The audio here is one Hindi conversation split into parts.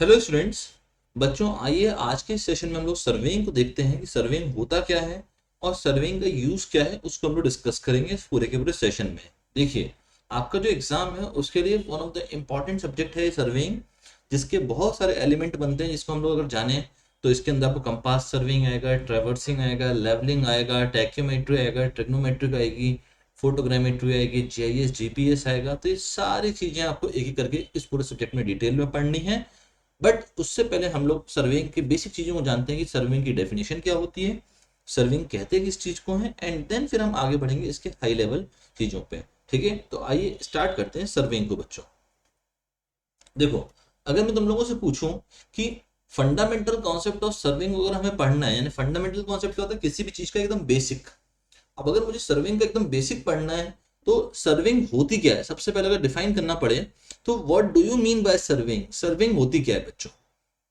Hello students. बच्चों आइए आज के सेशन में हम लोग सर्वेइंग को देखते हैं कि सर्वेइंग होता क्या है और सर्वेइंग का यूज क्या है, उसको हम लोग डिस्कस करेंगे इस पूरे के पूरे सेशन में। देखिए, आपका जो एग्जाम है उसके लिए one of the important subject है सर्वेइंग, जिसके बहुत सारे एलिमेंट बनते हैं, जिसको हम लोग अगर जाने तो इसके अंदर आपको कंपास सर्विंग आएगा, ट्रेवर्सिंग आएगा, लेवलिंग आएगा, टैक्योमेट्री आएगा, ट्रिग्नोमेट्रिक आएगी, फोटोग्रामेट्री आएगी, जीआईएस जीपीएस आएगा। तो ये सारी चीजें आपको एक एक करके इस पूरे सब्जेक्ट में डिटेल में पढ़नी है। बट उससे पहले हम लोग सर्विंग की बेसिक चीजों को जानते हैं कि सर्विंग की डेफिनेशन क्या होती है, सर्विंग कहते किस चीज को है, एंड देन फिर हम आगे बढ़ेंगे इसके हाई लेवल चीजों पे। ठीक है, तो आइए स्टार्ट करते हैं सर्विंग को। बच्चों देखो, अगर मैं तुम लोगों से पूछूं कि फंडामेंटल कॉन्सेप्ट ऑफ सर्विंग अगर हमें पढ़ना है, यानी फंडामेंटल कॉन्सेप्ट क्या होता है, किसी भी चीज का एकदम बेसिक। अब अगर मुझे सर्विंग का एकदम बेसिक पढ़ना है तो सर्विंग होती क्या है, सबसे पहले अगर डिफाइन करना पड़े तो what do you mean by serving, serving होती क्या है बच्चों।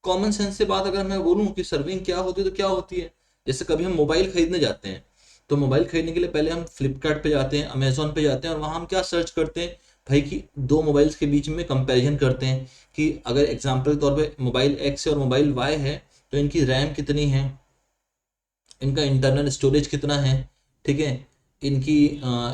कॉमन सेंस से बात अगर मैं बोलूं कि सर्विंग क्या होती है तो क्या होती है। जैसे कभी हम मोबाइल खरीदने जाते हैं तो मोबाइल खरीदने के लिए पहले हम फ्लिपकार्ट पे जाते हैं, अमेजोन पे जाते हैं, और वहां हम क्या सर्च करते हैं भाई कि दो मोबाइल्स के बीच में कंपैरिजन करते हैं कि अगर एग्जांपल के तौर पे मोबाइल एक्स और मोबाइल वाई है तो इनकी रैम कितनी है, इनका इंटरनल स्टोरेज कितना है, ठीक है, इनकी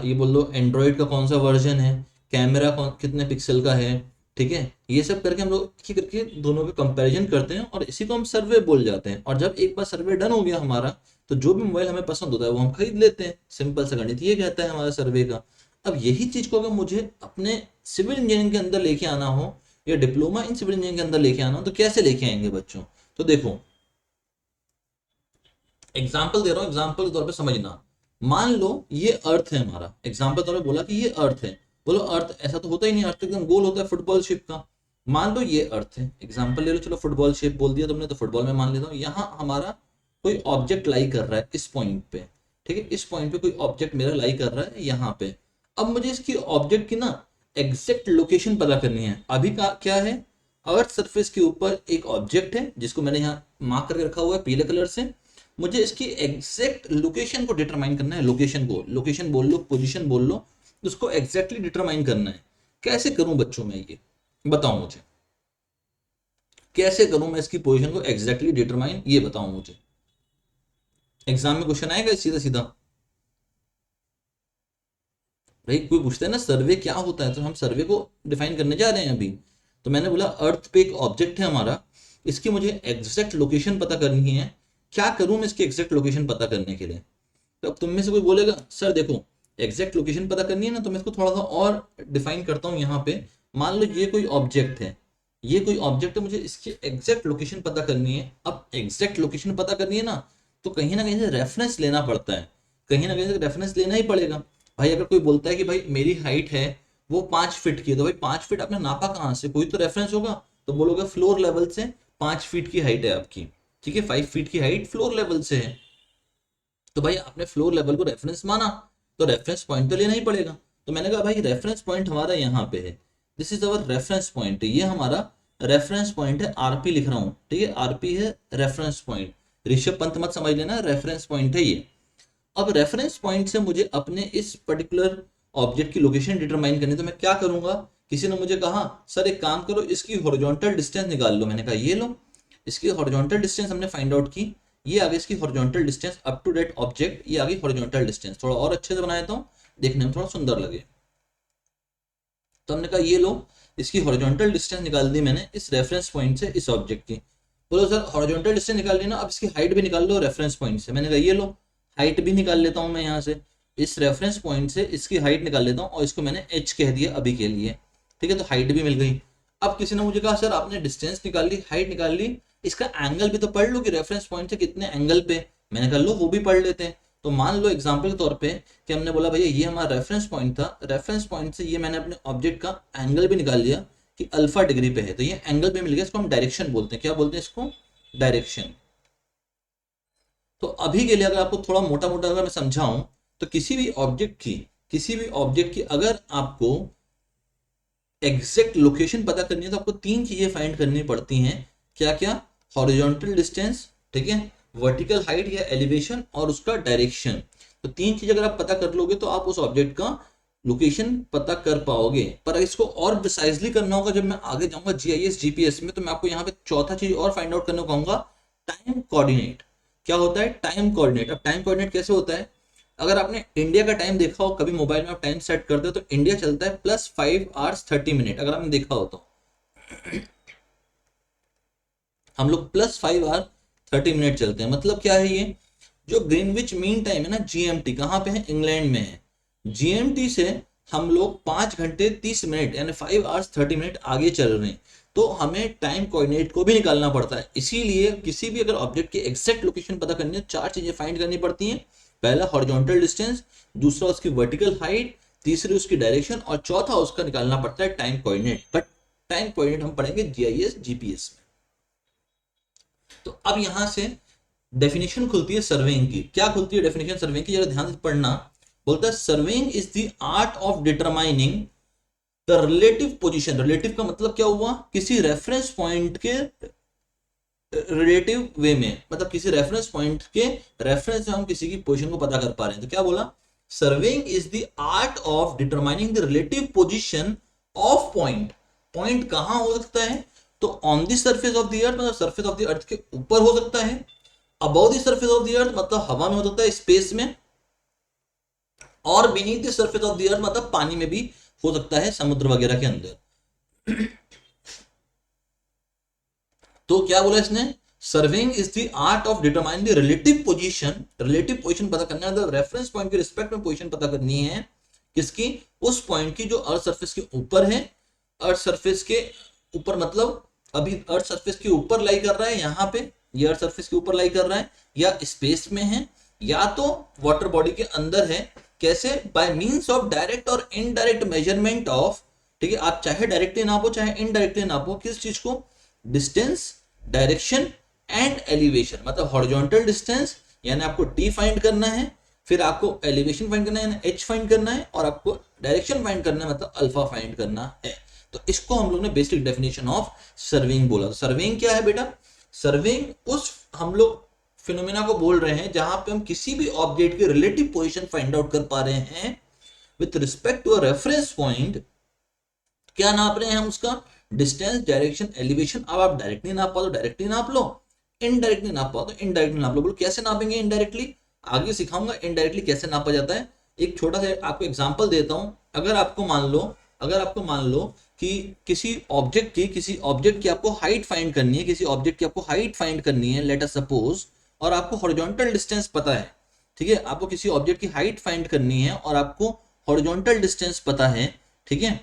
ये बोल लो एंड्रॉयड का कौन सा वर्जन है, कैमरा कौन कितने पिक्सल का है। ठीक है, ये सब करके हम लोग की करके दोनों का कंपैरिजन करते हैं और इसी को हम सर्वे बोल जाते हैं। और जब एक बार सर्वे डन हो गया हमारा तो जो भी मोबाइल हमें पसंद होता है वो हम खरीद लेते हैं। सिंपल सा गणित ये कहता है हमारा सर्वे का। अब यही चीज को अगर मुझे अपने सिविल इंजीनियरिंग के अंदर लेके आना हो या डिप्लोमा इन सिविल इंजीनियरिंग के अंदर लेके आना हो तो कैसे लेके आएंगे बच्चों। तो देखो, एग्जाम्पल दे रहा हूं, एग्जाम्पल के तौर पे समझना। मान लो ये अर्थ है हमारा, एग्जाम्पल तौर पे बोला कि ये अर्थ है। बोलो अर्थ ऐसा तो होता ही नहीं, अर्थ एकदम गोल होता है फुटबॉल शेप का। मान लो ये अर्थ है, एग्जाम्पल ले लो, चलो फुटबॉल शेप बोल दिया तुमने तो फुटबॉल में मान लेता हूँ। यहाँ हमारा कोई ऑब्जेक्ट लाई कर रहा है इस पॉइंट पे। ठीक है, इस पॉइंट पे कोई ऑब्जेक्ट मेरा लाई कर रहा है यहाँ पे। अब मुझे इसकी ऑब्जेक्ट की ना एग्जैक्ट लोकेशन पता करनी है। अभी का क्या है, अर्थ सरफेस के ऊपर एक ऑब्जेक्ट है जिसको मैंने यहाँ मार्क करके रखा हुआ है पीले कलर से। मुझे इसकी एग्जैक्ट लोकेशन को डिटरमाइन करना है, लोकेशन को, लोकेशन बोल लो, पोजीशन बोल लो, उसको एग्जैक्टली डिटरमाइन करना है। कैसे करूं बच्चों मैं, ये बताओ मुझे, कैसे करूं मैं इसकी पोजीशन को एग्जैक्टली डिटरमाइन, ये बताओ मुझे। एग्जाम में क्वेश्चन आएगा सीधा सीधा। भाई कोई पूछता है ना सर्वे क्या होता है तो हम सर्वे को डिफाइन करने जा रहे हैं अभी। तो मैंने बोला अर्थ पे एक ऑब्जेक्ट है हमारा, इसकी मुझे एग्जैक्ट लोकेशन पता करनी है। क्या करूं मैं इसकी एग्जैक्ट लोकेशन पता करने के लिए। तो अब तुम में से कोई बोलेगा सर देखो, एग्जैक्ट लोकेशन पता करनी है ना तो मैं इसको थोड़ा सा और डिफाइन करता हूँ यहाँ पे। मान लो ये कोई ऑब्जेक्ट है, ये कोई ऑब्जेक्ट है, मुझे इसकी एग्जैक्ट लोकेशन पता करनी है। अब एग्जैक्ट लोकेशन पता करनी है ना तो कहीं ना कहीं से रेफरेंस लेना पड़ता है, कहीं ना कहीं से रेफरेंस लेना ही पड़ेगा। भाई अगर कोई बोलता है कि भाई मेरी हाइट है वो 5 फीट की है, तो भाई 5 फीट आपने नापा कहाँ से, कोई तो रेफरेंस होगा। तो बोलोगे फ्लोर लेवल से 5 फीट की हाइट है आपकी। ठीक है, 5 फीट की हाइट फ्लोर लेवल से है। तो भाई आपने फ्लोर लेवल को रेफरेंस माना तो रेफरेंस पॉइंट तो लेना ही पड़ेगा। तो मैंने कहा भाई रेफरेंस पॉइंट हमारा यहाँ पे है, this is our reference point, ये हमारा रेफरेंस पॉइंट है। आरपी लिख रहा हूँ, ठीक है, आरपी है रेफरेंस पॉइंट। ऋषभ पंत मत समझ लेना, रेफरेंस पॉइंट है ये। अब रेफरेंस पॉइंट से मुझे अपने इस पर्टिकुलर ऑब्जेक्ट की लोकेशन डिटरमाइन करनी है, तो मैं क्या करूंगा। किसी ने मुझे कहा सर एक काम करो इसकी हॉरिजॉन्टल डिस्टेंस निकाल लो। मैंने कहा ये लो, इसकी हॉरिजॉन्टल डिस्टेंस हमने फाइंड आउट की। ये आ गई इसकी horizontal distance up to date object, ये आ गई हॉरिजॉन्टल डिस्टेंस। थोड़ा और अच्छे से बना देता हूँ, देखने में थोड़ा सुंदर लगे। तो हमने कहा ये लो, इसकी हॉरिजॉन्टल डिस्टेंस निकाल दी मैंने इस रेफरेंस पॉइंट से इस ऑब्जेक्ट की। बोलो सर हॉरिजॉन्टल डिस्टेंस निकाल ली ना, अब इसकी हाइट भी निकाल लो रेफरेंस पॉइंट से। मैंने कहा ये लो, हाइट भी निकाल लेता हूं मैं यहाँ से, इस रेफरेंस पॉइंट से इसकी हाइट निकाल लेता हूँ और इसको मैंने एच कह दिया अभी के लिए। ठीक है, तो हाइट भी मिल गई। अब किसी ने मुझे कहा सर आपने डिस्टेंस निकाल ली, हाइट निकाल ली, इसका एंगल भी तो पढ़ लो कि रेफरेंस पॉइंट से कितने एंगल पे। मैंने कहा लो वो भी पढ़ लेते हैं। तो मान लो एग्जाम्पल के तौर पे कि हमने बोला भैया ये हमारा रेफरेंस पॉइंट था, रेफरेंस पॉइंट से ये मैंने अपने ऑब्जेक्ट का एंगल भी निकाल लिया कि अल्फा डिग्री पे है, तो ये एंगल भी मिल गया। इसको हम डायरेक्शन बोलते हैं, क्या बोलते हैं इसको, डायरेक्शन। तो अभी के लिए अगर आपको थोड़ा मोटा मोटा अगर मैं समझाऊं तो किसी भी ऑब्जेक्ट की अगर आपको एग्जैक्ट लोकेशन पता करनी है तो आपको तीन चीजें फाइंड करनी पड़ती हैं। क्या क्या, हॉरिजॉन्टल डिस्टेंस, ठीक है, वर्टिकल हाइट या एलिवेशन, और उसका डायरेक्शन। तो तीन चीज अगर आप पता कर लोगे तो आप उस ऑब्जेक्ट का लोकेशन पता कर पाओगे। पर इसको और प्रिसाइजली करना होगा जब मैं आगे जाऊंगा जीआईएस जीपीएस में, तो मैं आपको यहाँ पे चौथा चीज और फाइंड आउट करने को कहूंगा, टाइम कोऑर्डिनेट। क्या होता है टाइम कोऑर्डिनेट? अब टाइम कोऑर्डिनेट कैसे होता है? अगर आपने इंडिया का टाइम देखा हो कभी, मोबाइल में आप टाइम सेट करते हो तो इंडिया चलता है +5 hours 30 minutes, अगर आपने देखा हो तो हम लोग +5 hours 30 minute चलते हैं। मतलब क्या है ये? जो ग्रीनविच मीन टाइम है ना, जीएमटी, कहाँ पे है? इंग्लैंड में है। जीएमटी से हम लोग 5 घंटे 30 मिनट यानी 5 hours 30 minute आगे चल रहे हैं। तो हमें टाइम कोऑर्डिनेट को भी निकालना पड़ता है। इसीलिए किसी भी अगर ऑब्जेक्ट की एग्जैक्ट लोकेशन पता करनी है, चार चीजें फाइंड करनी पड़ती हैं। पहला हॉरिजॉन्टल डिस्टेंस, दूसरा उसकी वर्टिकल हाइट, तीसरी उसकी डायरेक्शन, और चौथा उसका निकालना पड़ता है time coordinate. But time coordinate हम पढ़ेंगे जीआईएस जीपीएस में। तो अब यहां से डेफिनेशन खुलती है सर्वेइंग की। क्या खुलती है डेफिनेशन सर्वेइंग की? जरा ध्यान से पढ़ना। बोलता है surveying is the art of determining the relative position. Relative का मतलब क्या हुआ? किसी रेफरेंस पॉइंट के रिलेटिव वे में, मतलब किसी रेफरेंस पॉइंट के रेफरेंस से हम किसी की पोजीशन को पता कर पा रहे हैं। तो क्या बोला? Surveying is the art of determining the relative position of point. Point कहां हो सकता है? तो on the surface of the अर्थ, मतलब सरफेस ऑफ द अर्थ के ऊपर हो सकता है। Above the surface of the अर्थ मतलब हवा में हो सकता है, स्पेस में। और beneath the surface of the अर्थ मतलब पानी में भी हो सकता है, समुद्र वगैरह के अंदर। तो क्या बोला इसने? Surveying is the art of determining the relative position. Relative position पता करना है, मतलब रेफरेंस पॉइंट के रिस्पेक्ट में पोजीशन पता करनी है। किसकी? उस पॉइंट की जो अर्थ सरफेस के ऊपर है। अर्थ सरफेस के ऊपर मतलब अभी अर्थ सरफेस के ऊपर लाई कर रहा है, यहां पे ये अर्थ सरफेस के ऊपर लाई कर रहा है, या स्पेस में है, या तो वाटर बॉडी के अंदर है। कैसे? बाय मींस ऑफ डायरेक्ट और इनडायरेक्ट मेजरमेंट ऑफ, ठीक है, आप चाहे डायरेक्टली नापो चाहे इनडायरेक्टली नापो, किस चीज को? Distance, direction and elevation. मतलब हॉरिजॉन्टल डिस्टेंस यानी आपको टी फाइंड करना है, फिर आपको एलिवेशन फाइंड करना है यानी एच फाइंड करना है, और आपको डायरेक्शन फाइंड करना है मतलब अल्फा फाइंड करना है। तो इसको हम लोग ने बेसिक डेफिनेशन ऑफ सर्वेइंग बोला। सर्वेइंग क्या है बेटा? सर्वेइंग उस हम लोग फिनोमेना को बोल रहे हैं जहां पे हम किसी भी ऑब्जेक्ट की रिलेटिव पोजीशन फाइंड आउट कर पा रहे हैं with respect to a reference point. क्या नाप रहे हैं हम? उसका डिस्टेंस, डायरेक्शन, एलिवेशन। अब आप डायरेक्टली नाप पाओ तो डायरेक्टली नाप लो, इनडायरेक्टली नाप पाओ तो इनडायरेक्टली नाप लो। बोलो कैसे नापेंगे इनडायरेक्टली? आगे सिखाऊंगा इनडायरेक्टली कैसे नापा जाता है। एक छोटा सा आपको एग्जांपल देता हूं। अगर आपको मान लो कि किसी ऑब्जेक्ट की आपको हाइट फाइंड करनी है, किसी ऑब्जेक्ट की आपको हाइट फाइंड करनी है, लेट अस सपोज, और आपको हॉरिजॉन्टल डिस्टेंस पता है, ठीक है, आपको किसी ऑब्जेक्ट की हाइट फाइंड करनी है और आपको हॉरिजॉन्टल डिस्टेंस पता है, ठीक है,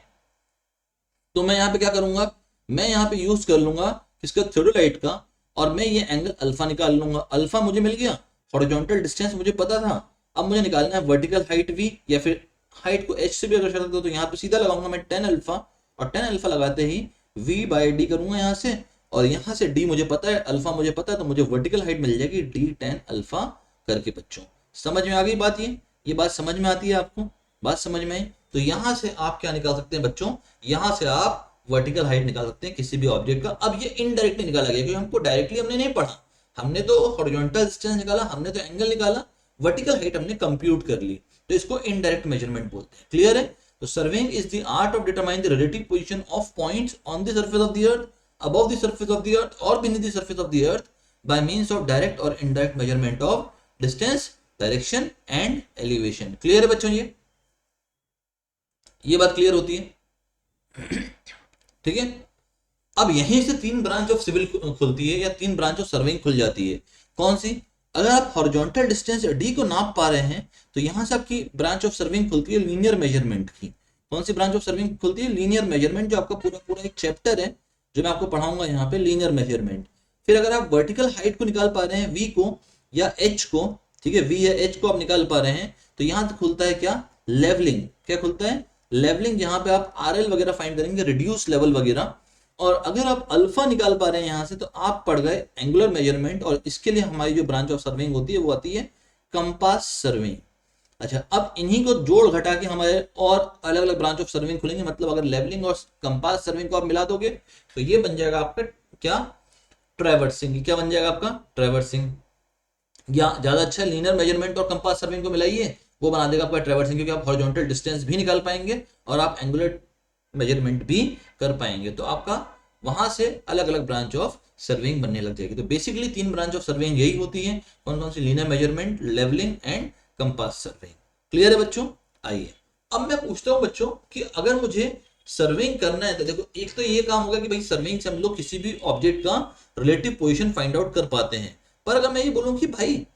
तो मैं यहाँ पे क्या करूंगा? मैं यहाँ पे यूज कर लूंगा किसका? थ्योडोलाइट का, और मैं ये एंगल अल्फा निकाल लूंगा। अल्फा मुझे मिल गया, हॉरिजॉन्टल डिस्टेंस मुझे पता था। अब मुझे निकालना है वर्टिकल हाइट v, या फिर हाइट को h से भी अगर शर्त दो तो यहाँ पे सीधा लगाऊंगा मैं tan अल्फा, और tan अल्फा लगाते ही v/d करूंगा यहाँ से, और यहाँ से d मुझे पता है, अल्फा मुझे पता है, तो मुझे वर्टिकल हाइट मिल जाएगी d tan अल्फा करके। बच्चों समझ में आ गई बात? ये बात समझ में आती है आपको? बात समझ में आई? तो यहां से आप क्या निकाल सकते हैं बच्चों? यहां से आप वर्टिकल हाइट निकाल सकते हैं किसी भी ऑब्जेक्ट का। अब ये इनडायरेक्टली निकाला गया क्योंकि हमको डायरेक्टली हमने नहीं पढ़ा, हमने तो हॉरिजॉन्टल डिस्टेंस निकाला, हमने तो एंगल निकाला, वर्टिकल हाइट हमने कंप्यूट कर ली, तो इसको इनडायरेक्ट मेजरमेंट बोलते हैं। क्लियर है? तो surveying is the art of determining the relative position of points on the surface of the earth, above the surface of the earth और beneath the surface of the earth by means of direct और indirect measurement of distance, direction and elevation. Clear है बच्चों? ये बात क्लियर होती है? ठीक है। अब यहीं से 3 ब्रांच ऑफ सिविल खुलती है, या 3 ब्रांच ऑफ सर्वेइंग खुल जाती है। कौन सी? अगर आप हॉरिजॉन्टल डिस्टेंस डी को नाप पा रहे हैं तो यहां से आपकी ब्रांच ऑफ सर्वेइंग खुलती है लीनियर मेजरमेंट की। कौन सी ब्रांच ऑफ सर्वेइंग खुलती है? लीनियर मेजरमेंट, जो आपका पूरा एक चैप्टर है जो मैं आपको पढ़ाऊंगा यहाँ पे, लीनियर मेजरमेंट। फिर अगर आप वर्टिकल हाइट को निकाल पा रहे हैं, वी को या एच को, ठीक है, वी या एच को आप निकाल पा रहे हैं, तो यहां से खुलता है क्या? लेवलिंग। क्या खुलता है? लेवलिंग, जहां पे आप आरएल वगैरह फाइंड करेंगे, रिड्यूस लेवल वगैरह। और अगर आप अल्फा निकाल पा रहे हैं यहां से, तो आप पढ़ गए एंगुलर मेजरमेंट, और इसके लिए हमारी जो ब्रांच ऑफ सर्वेइंग होती है वो आती है कंपास सर्वेइंग। अच्छा, अब इन्हीं को जोड़ घटा के हमारे और अलग अलग ब्रांच ऑफ सर्वेइंग खुलेंगे। मतलब अगर लेवलिंग और कंपास सर्वेइंग को आप मिला दोगे तो ये बन जाएगा आपका क्या? ट्रैवर्सिंग। क्या बन जाएगा आपका? ट्रैवर्सिंग। या ज्यादा अच्छा लीनियर मेजरमेंट और कंपास सर्वेइंग को मिलाइए वो बना देगा आपका ट्रैवर्सिंग, क्योंकि आप हॉरिजॉन्टल डिस्टेंस भी निकाल पाएंगे और आप एंगुलर मेजरमेंट भी कर पाएंगे। तो आपका वहां से अलग अलग ब्रांच ऑफ सर्वेइंग बनने लग जाएगी। तो बेसिकली 3 ब्रांच ऑफ सर्वेइंग यही होती है, कौन कौन सी? Linear measurement, levelling and compass surveying. Clear है बच्चों? आइए अब मैं पूछता हूं बच्चों कि अगर मुझे सर्वेइंग करना है तो देखो, एक तो ये काम होगा कि भाई सर्वेइंग से हम लोग किसी भी ऑब्जेक्ट का रिलेटिव पोजीशन फाइंड आउट कर पाते हैं। पर अगर मैं ये बोलूं कि भाई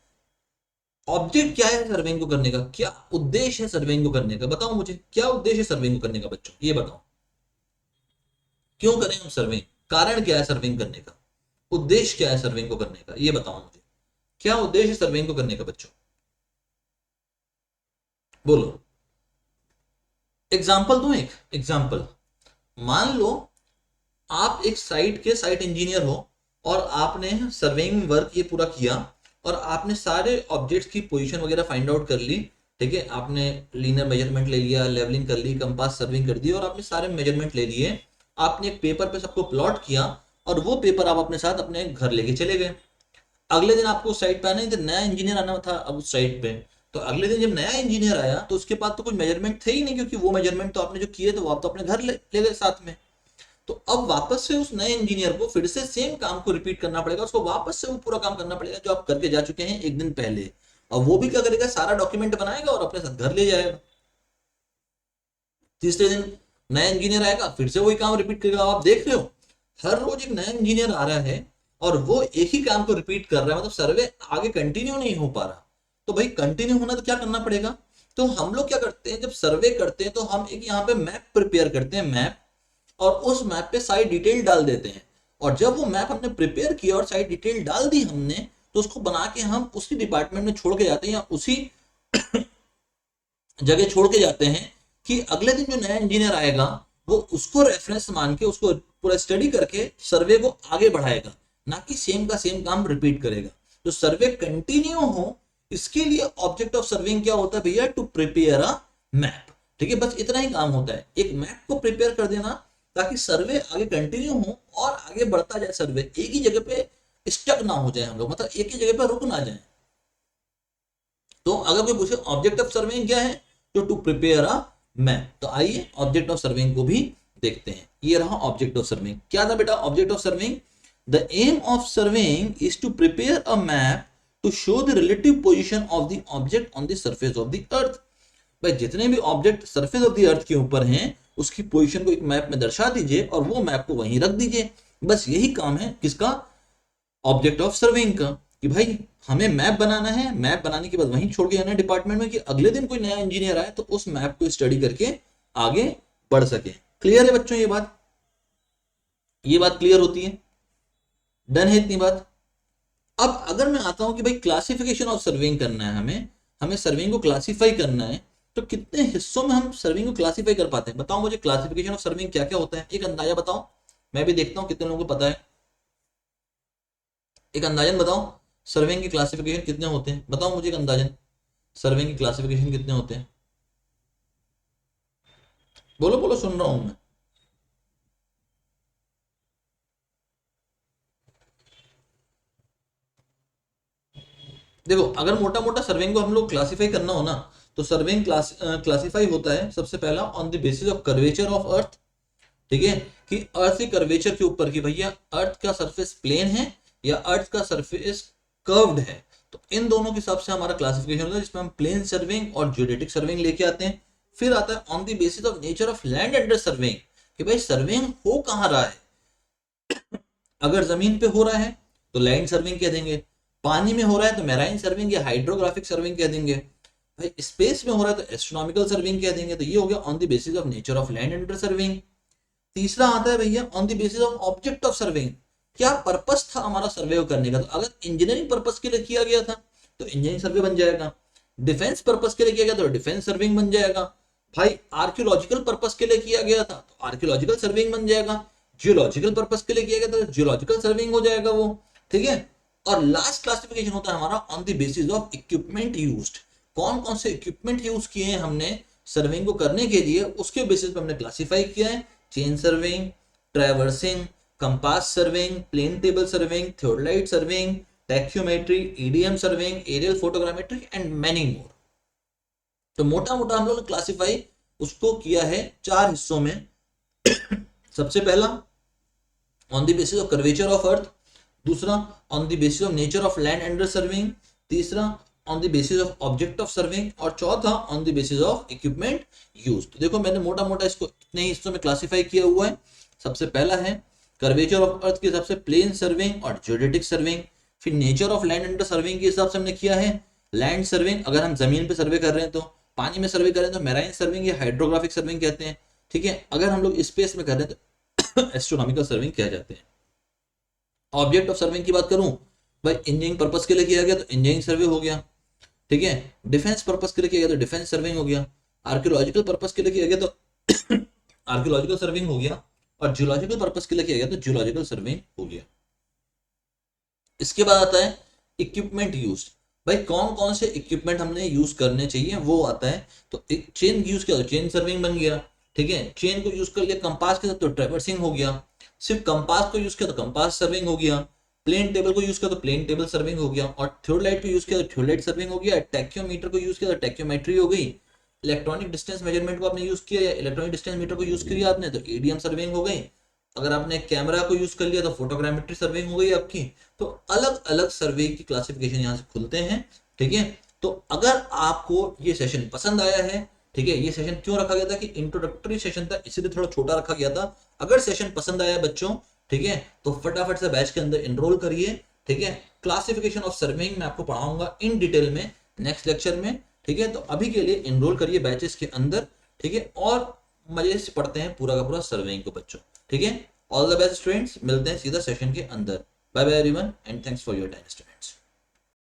ऑब्जेक्ट क्या है सर्वेइंग को करने का, क्या उद्देश्य है सर्वेइंग को करने का, बताओ मुझे क्या उद्देश्य है सर्वेइंग को करने का बच्चों, ये बताओ। क्यों करें हम सर्वेइंग, कारण क्या है सर्वेइंग करने का, उद्देश्य क्या है सर्वेइंग को करने का, ये बताओ मुझे। क्या उद्देश्य है सर्वेइंग को करने का बच्चों, बोलो। एग्जाम्पल दूं, एक एग्जाम्पल। मान लो आप एक साइट के साइट इंजीनियर हो और आपने सर्वेइंग वर्क ये पूरा किया और आपने सारे ऑब्जेक्ट्स की पोजीशन वगैरह फाइंड आउट कर ली। ठीक है, आपने लीनियर मेजरमेंट ले लिया, लेवलिंग कर ली, कंपास सर्विंग कर दी और आपने सारे मेजरमेंट ले लिए। आपने एक पेपर पे सबको प्लॉट किया और वो पेपर आप अपने साथ अपने घर लेके चले गए। अगले दिन आपको उस साइट पे आना ही था, नया इंजीनियर आना था अब उस साइट पे। तो अगले दिन जब नया इंजीनियर आया तो उसके पास तो कुछ मेजरमेंट थे ही नहीं, क्योंकि वो मेजरमेंट तो आपने जो किए थे वो आप तो अपने घर ले गए साथ में। तो अब वापस से उस नए इंजीनियर को फिर से सेम काम को रिपीट करना पड़ेगा, उसको वापस से वो पूरा काम करना पड़ेगा जो आप करके जा चुके हैं एक दिन पहले। और वो भी क्या करेगा, सारा डॉक्यूमेंट बनाएगा और अपने साथ घर ले जाएगा। तीसरे दिन नया इंजीनियर आएगा, फिर से वही काम रिपीट करेगा। आप देख रहे हो हर रोज एक नया इंजीनियर आ रहा है और वो एक ही काम को रिपीट कर रहा है, मतलब सर्वे आगे कंटिन्यू नहीं हो पा रहा। तो भाई कंटिन्यू होना तो क्या करना पड़ेगा। तो हम लोग क्या करते हैं, जब सर्वे करते हैं तो हम एक यहाँ पे मैप प्रिपेयर करते हैं, मैप, और उस मैप पे सारी डिटेल डाल देते हैं। और जब वो मैप हमने प्रिपेयर किया और सारी डिटेल डाल दी हमने, तो उसको बना के हम उसी डिपार्टमेंट में छोड़ के जाते हैं या उसी जगह छोड़ के जाते हैं कि अगले दिन जो नया इंजीनियर आएगा वो उसको रेफरेंस मान के उसको पूरा स्टडी करके सर्वे को आगे बढ़ाएगा, ना कि सेम का सेम काम रिपीट करेगा। तो सर्वे कंटिन्यू हो इसके लिए ऑब्जेक्ट ऑफ सर्विंग क्या होता है भैया, टू प्रिपेयर अ मैप। ठीक है, बस इतना ही काम होता है, एक मैप को प्रिपेयर कर देना ताकि सर्वे आगे कंटिन्यू हो और आगे बढ़ता जाए। सर्वे एक ही जगह पे स्टक ना हो जाए हम लोग, मतलब एक ही जगह पे रुक ना जाए। तो अगर कोई पूछे ऑब्जेक्ट ऑफ सर्वेइंग क्या है, तो टू प्रिपेयर अ मैप। तो आइए ऑब्जेक्ट ऑफ सर्वेइंग को भी देखते हैं। ये रहा ऑब्जेक्ट ऑफ सर्वेइंग। क्या था बेटा object of surveying? The aim of surveying is to prepare a map to show the relative position of the object on the surface of the earth. भाई जितने भी object surface of the earth के ऊपर हैं उसकी पोजीशन को एक मैप में दर्शा दीजिए और वो मैप को वहीं रख दीजिए। बस यही काम है किसका, ऑब्जेक्ट ऑफ सर्वेइंग का, कि भाई हमें मैप बनाना है, मैप बनाने के बाद वहीं छोड़ के जाना है डिपार्टमेंट में कि अगले दिन कोई नया इंजीनियर आए तो उस मैप को स्टडी करके आगे बढ़ सके। क्लियर है बच्चों ये बात क्लियर होती है, डन है इतनी बात। अब अगर मैं आता हूं कि भाई क्लासिफिकेशन ऑफ सर्वेइंग करना है, हमें सर्वेइंग को क्लासिफाई करना है, तो कितने हिस्सों में हम सर्वेइंग को क्लासिफाई कर पाते हैं, बताओ मुझे। क्लासिफिकेशन ऑफ सर्वेइंग क्या क्या होता है, एक अंदाजा बताओ, मैं भी देखता हूं कितने लोगों को पता है। एक अंदाजन बताओ सर्वेइंग के क्लासिफिकेशन कितने होते हैं, बताओ मुझे एक अंदाजन, सर्वेइंग के क्लासिफिकेशन कितने होते हैं, बोलो बोलो, सुन रहा हूं मैं। देखो अगर मोटा मोटा सर्वेइंग को हम लोग क्लासिफाई करना हो ना, तो सर्वेइंग क्लासिफाई होता है सबसे पहला on the basis of curvature of अर्थ। ठीक है, कि अर्थ के कर्वेचर के ऊपर कि भैया अर्थ का सरफेस प्लेन है या अर्थ का सरफेस कर्व्ड है। तो इन दोनों के हिसाब से हमारा क्लासिफिकेशन होता है, जिसमें हम प्लेन सर्वेइंग और ज्योडेटिक सर्वेइंग लेके आते हैं। फिर आता है on the basis of nature of land under surveying, कि भाई सर्वेइंग हो कहाँ रहा है। अगर जमीन पे हो रहा है तो लैंड सर्विंग कह देंगे, पानी में हो रहा है तो मैराइन सर्विंग या हाइड्रोग्राफिक सर्विंग कह देंगे, भाई स्पेस में हो रहा है तो एस्ट्रोनॉमिकल सर्विंग कह देंगे। तो ये हो गया on the basis of nature of land under surveying. तीसरा आता है भैया on the basis of object of surveying, क्या पर्पस था हमारा सर्वे करने का। तो अगर इंजीनियरिंग पर्पस के लिए किया गया था तो इंजीनियरिंग सर्वे बन जाएगा, डिफेंस पर्पस के लिए किया गया तो डिफेंस सर्विंग बन जाएगा, भाई आर्कियोलॉजिकल पर्पस के लिए किया गया था तो आर्कियोलॉजिकल सर्विंग बन जाएगा, जियोलॉजिकल पर्पस के लिए किया गया तो जियोलॉजिकल सर्विंग हो जाएगा वो। ठीक है, और लास्ट क्लासिफिकेशन होता है हमारा on the basis of equipment used, कौन कौन से इक्विपमेंट यूज किए हैं हमने सर्विंग को करने के लिए, उसके बेसिस पे हमने क्लासिफाई किया है। Chain surveying, traversing, compass surveying, plane table surveying, theodolite surveying, tacheometry, EDM surveying, aerial photogrammetry and many more. तो मोटा मोटा हम लोग ने क्लासिफाई उसको किया है 4 हिस्सों में। सबसे पहला on the basis of curvature of earth, दूसरा on the basis of nature of land under surveying, तीसरा on the basis of object of surveying, और चौथा on the basis of equipment use. तो देखो मैंने मोटा मोटा इसको इतने हिस्सों में क्लासिफाई किया हुआ है। सबसे पहला है कर्वेचर ऑफ अर्थ के हिसाब से प्लेन सर्विंग और जियोडेटिक सर्विंग। फिर nature of land under serving के हिसाब से हमने किया है लैंड सर्विंग, अगर हम जमीन पे सर्वे कर रहे हैं तो, पानी में सर्वे कर रहे हैं तो मैराइन सर्विंग या हाइड्रोग्राफिक सर्विंग कहते हैं, ठीक है। अगर हम लोग स्पेस में कर रहे हैं तो एस्ट्रोनॉमिकल सर्विंग कह जाते हैं। ऑब्जेक्ट ऑफ सर्विंग की बात करूं भाई, इंजीनियरिंग पर्पस के लिए किया गया तो इंजीनियरिंग सर्वे हो गया, ठीक है। डिफेंस पर्पस के लिए किया गया तो डिफेंस सर्विंग हो गया, आर्कियोलॉजिकल पर्पस के लिए किया गया तो आर्कियोलॉजिकल सर्विंग हो गया, और जियोलॉजिकल पर्पस के लिए किया गया तो जियोलॉजिकल सर्विंग हो गया। इसके बाद आता है इक्विपमेंट यूज। भाई कौन कौन से इक्विपमेंट हमने यूज करने चाहिए वो आता है। तो एक चेन यूज किया तो चेन सर्विंग बन गया, ठीक है। चेन को यूज कर लिया कंपास के साथ तो ट्रैवर्सिंग हो गया, सिर्फ कंपास को यूज किया तो कंपास सर्विंग हो गया, प्लेन टेबल को यूज किया तो प्लेन टेबल सर्विंग हो गया, और थियोलाइट को यूज किया तो थियोलाइट सर्विंग हो गया, टैक्योमीटर को यूज किया तो टैक्योमेट्री हो गई, इलेक्ट्रॉनिक डिस्टेंस मेजरमेंट को आपने यूज किया या इलेक्ट्रॉनिक डिस्टेंस मीटर को यूज किया आपने तो ईडीएम सर्विंग हो गई, अगर आपने कैमरा को यूज कर लिया तो फोटोग्रामेट्री सर्विंग हो गई आपकी। तो अलग अलग सर्वे की क्लासिफिकेशन यहाँ से खुलते हैं, ठीक है। तो अगर आपको ये सेशन पसंद आया है, ठीक है, ये सेशन क्यों रखा गया था कि इंट्रोडक्टरी सेशन था इसलिए थोड़ा छोटा रखा गया था। अगर सेशन पसंद आया बच्चों, ठीक है, तो फटाफट से बैच के अंदर एनरोल करिए, ठीक है। क्लासिफिकेशन ऑफ सर्वेइंग मैं आपको पढ़ाऊंगा इन डिटेल में नेक्स्ट लेक्चर में, ठीक है। तो अभी के लिए एनरोल करिए बैचेस के अंदर, ठीक है, और मजे से पढ़ते हैं पूरा का पूरा सर्वेइंग को बच्चों, ठीक है। ऑल द बेस्ट स्टूडेंट्स, मिलते हैं सीधा सेशन के अंदर। Bye bye everyone and thanks for your time students.